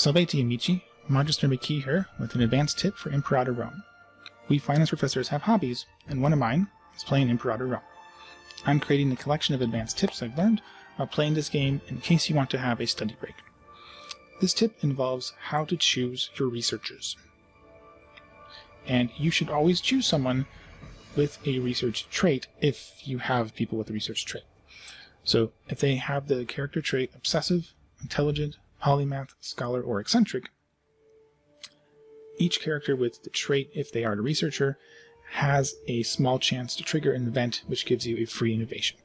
Salvete amici, Magister McKee here with an advanced tip for Imperator Rome. We finance professors have hobbies, and one of mine is playing Imperator Rome. I'm creating a collection of advanced tips I've learned while playing this game in case you want to have a study break. This tip involves how to choose your researchers. And you should always choose someone with a research trait if you have people with a research trait. So if they have the character trait obsessive, intelligent, polymath, scholar, or eccentric, each character with the trait, if they are the researcher, has a small chance to trigger an event which gives you a free innovation.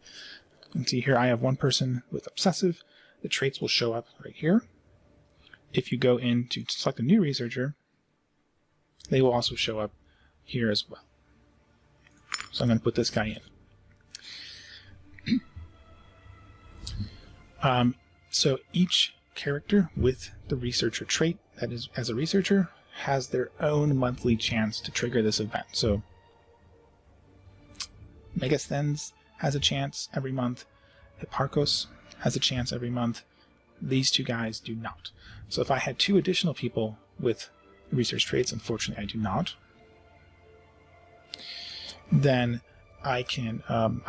You can see here I have one person with obsessive. The traits will show up right here. If you go in to select a new researcher, they will also show up here as well. So I'm going to put this guy in. So each character with the researcher trait, that is, as a researcher, has their own monthly chance to trigger this event. So Megasthens has a chance every month. Hipparchos has a chance every month. These two guys do not. So if I had two additional people with research traits, unfortunately I do not, then I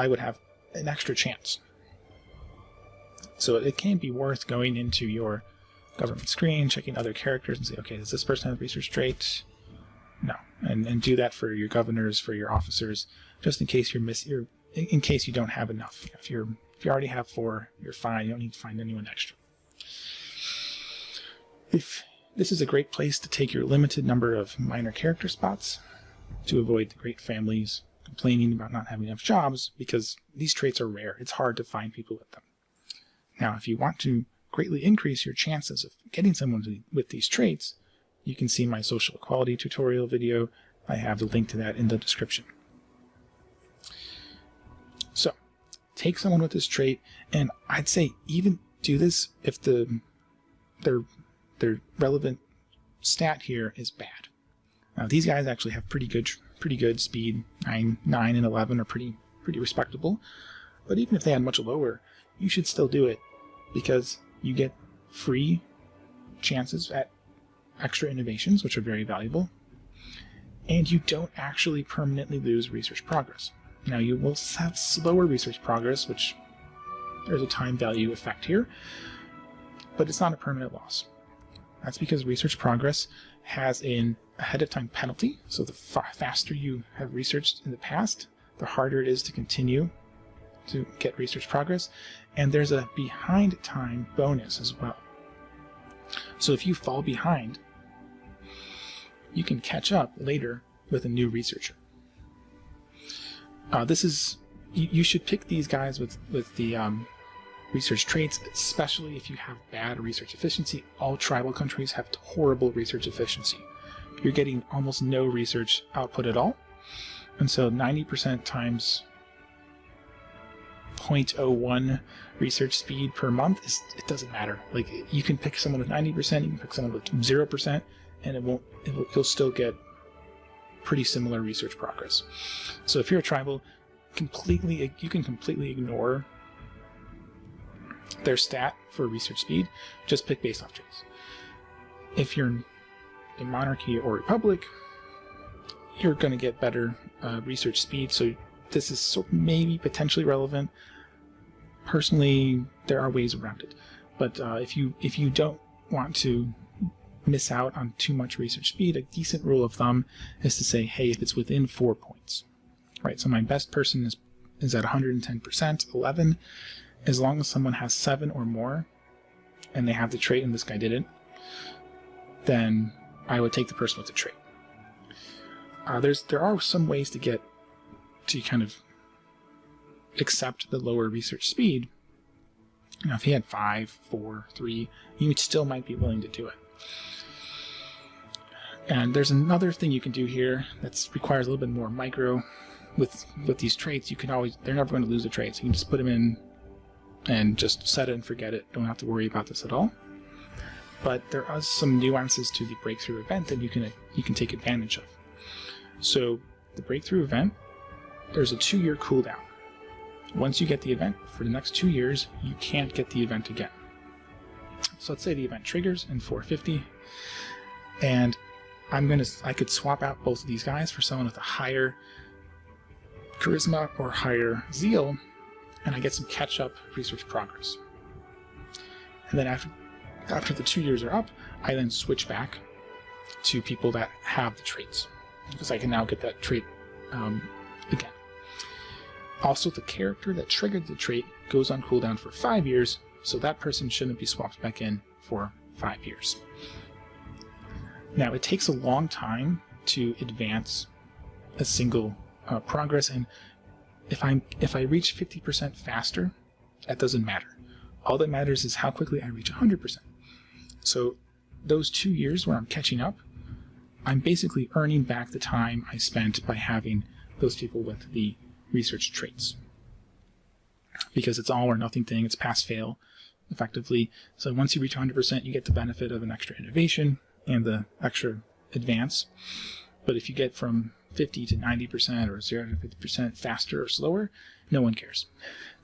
would have an extra chance. So it can be worth going into your government screen, checking other characters and say, okay, does this person have research traits? No. And do that for your governors, for your officers, just in case in case you don't have enough. If you already have 4, you're fine. You don't need to find anyone extra. This is a great place to take your limited number of minor character spots to avoid the great families complaining about not having enough jobs, because these traits are rare. It's hard to find people with them. Now, if you want to greatly increase your chances of getting someone with these traits, you can see my social equality tutorial video. I have the link to that in the description. So, take someone with this trait, and I'd say even do this if their relevant stat here is bad. Now, these guys actually have pretty good speed. 9 and 11 are pretty respectable. But even if they had much lower, you should still do it, because you get free chances at extra innovations, which are very valuable, and you don't actually permanently lose research progress. Now, you will have slower research progress, which there's a time value effect here, but it's not a permanent loss. That's because research progress has an ahead of time penalty, so the faster you have researched in the past, the harder it is to continue to get research progress, and there's a behind time bonus as well. So if you fall behind, you can catch up later with a new researcher. You should pick these guys with the research traits, especially if you have bad research efficiency. All tribal countries have horrible research efficiency. You're getting almost no research output at all, and so 90% times 0.01 research speed per month it doesn't matter. Like, you can pick someone with 90%, you can pick someone with 0%, and you'll still get pretty similar research progress. So if you're a tribal, you can completely ignore their stat for research speed. Just pick based off traits. If you're a monarchy or republic, you're going to get better research speed, so this is maybe potentially relevant. Personally, there are ways around it, but if you don't want to miss out on too much research speed, a decent rule of thumb is to say, hey, if it's within 4 points, right? So my best person is at 110%, 11. As long as someone has 7 or more, and they have the trait, and this guy didn't, then I would take the person with the trait. There are some ways to kind of accept the lower research speed. Now, if he had 5, 4, 3, you still might be willing to do it. And there's another thing you can do here that requires a little bit more micro. With these traits, they're never going to lose a trait, so you can just put them in and just set it and forget it. Don't have to worry about this at all. But there are some nuances to the breakthrough event that you can take advantage of. So the breakthrough event, there's a 2-year cooldown. Once you get the event, for the next 2 years, you can't get the event again. So let's say the event triggers in 450, and I could swap out both of these guys for someone with a higher charisma or higher zeal, and I get some catch-up research progress. And then after the 2 years are up, I then switch back to people that have the traits, because I can now get that trait again. Also, the character that triggered the trait goes on cooldown for 5 years, so that person shouldn't be swapped back in for 5 years. Now, it takes a long time to advance a single progress, and if I reach 50% faster, that doesn't matter. All that matters is how quickly I reach 100%. So those 2 years where I'm catching up, I'm basically earning back the time I spent by having those people with the research traits. Because it's all or nothing thing, it's pass-fail, effectively. So once you reach 100%, you get the benefit of an extra innovation and the extra advance. But if you get from 50 to 90% or 0 to 50% faster or slower, no one cares.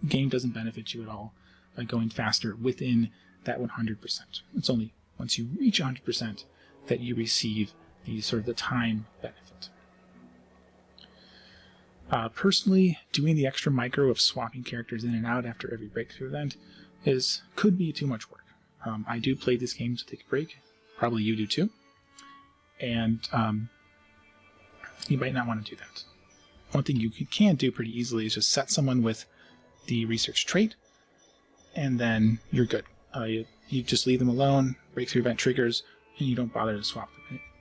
The game doesn't benefit you at all by going faster within that 100%. It's only once you reach 100% that you receive the time benefit. Personally, doing the extra micro of swapping characters in and out after every breakthrough event could be too much work. I do play this game to take a break. Probably you do too. And you might not want to do that. One thing you can do pretty easily is just set someone with the research trait, and then you're good. You just leave them alone, breakthrough event triggers, and you don't bother to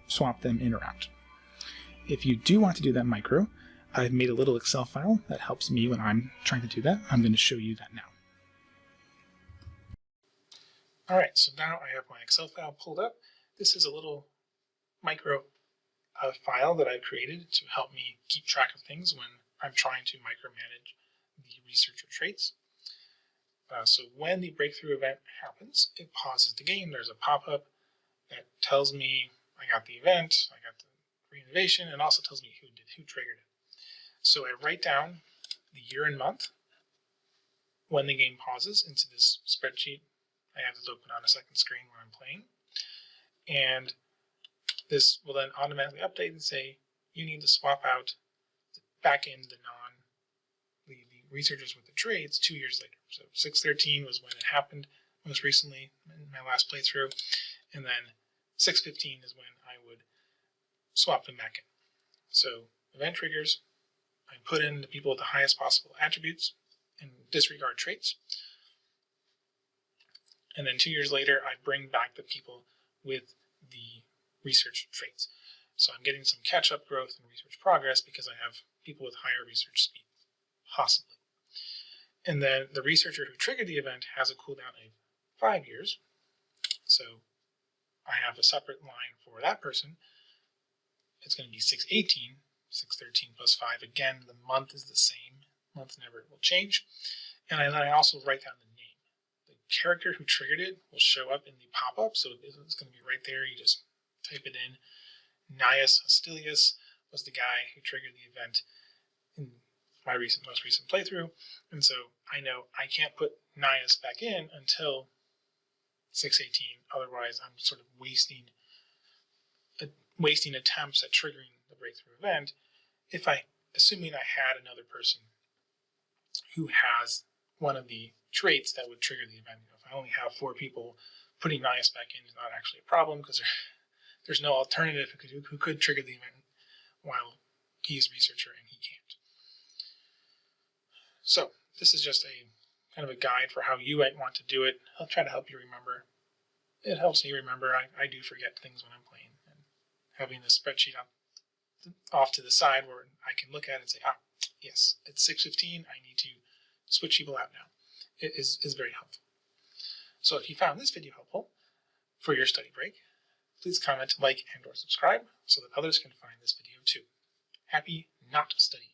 swap them in or out. If you do want to do that micro, I've made a little Excel file that helps me when I'm trying to do that. I'm going to show you that now. Alright, so now I have my Excel file pulled up. This is a little micro file that I've created to help me keep track of things when I'm trying to micromanage the researcher traits. So when the breakthrough event happens, it pauses the game. There's a pop-up that tells me I got the event, I got the re-innovation, and also tells me who triggered it. So I write down the year and month when the game pauses into this spreadsheet. I have this open on a second screen where I'm playing. And this will then automatically update and say, you need to swap out back in the researchers with the traits 2 years later. So 613 was when it happened most recently in my last playthrough. And then 615 is when I would swap them back in. So event triggers, I put in the people with the highest possible attributes and disregard traits. And then 2 years later, I bring back the people with the research traits. So I'm getting some catch-up growth and research progress because I have people with higher research speed, possibly. And then the researcher who triggered the event has a cooldown of 5 years. So I have a separate line for that person. It's going to be 618, 613 plus 5. Again, the month is the same. Month never will change. And then I also write down the name. The character who triggered it will show up in the pop-up. So it's going to be right there. You just type it in. Gnaeus Hostilius was the guy who triggered the event in my most recent playthrough. And so I know I can't put Gnaeus back in until 618. Otherwise, I'm sort of wasting attempts at triggering the breakthrough event. Assuming I had another person who has one of the traits that would trigger the event. If I only have 4 people, putting Gnaeus back in is not actually a problem because there's no alternative who could trigger the event while he's researcher and he can't. So this is just a kind of a guide for how you might want to do it. I'll try to help you remember. It helps me remember. I do forget things when I'm playing. And having this spreadsheet off to the side where I can look at it and say, yes, it's 6:15. I need to switch people out now. It is very helpful. So if you found this video helpful for your study break, please comment, like, and/or subscribe so that others can find this video too. Happy not studying.